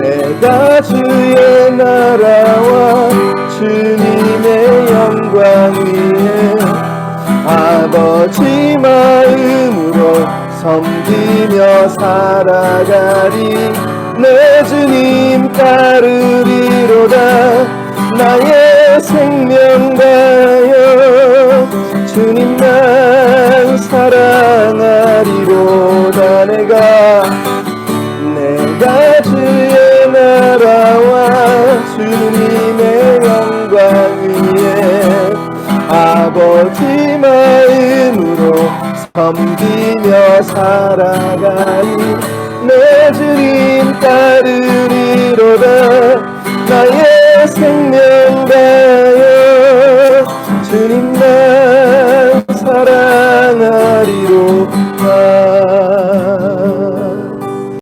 내가 주의 나라와 주님의 영광 위에 아버지 마음으로 섬기며 살아가리. 내 주님 따르리로다. 나의 생명 다하여 주님만 사랑하리로다. 내가 주의 나라와 주님의 영광 위에 아버지 마음으로 섬기며 살아가니 내 주님 따르리.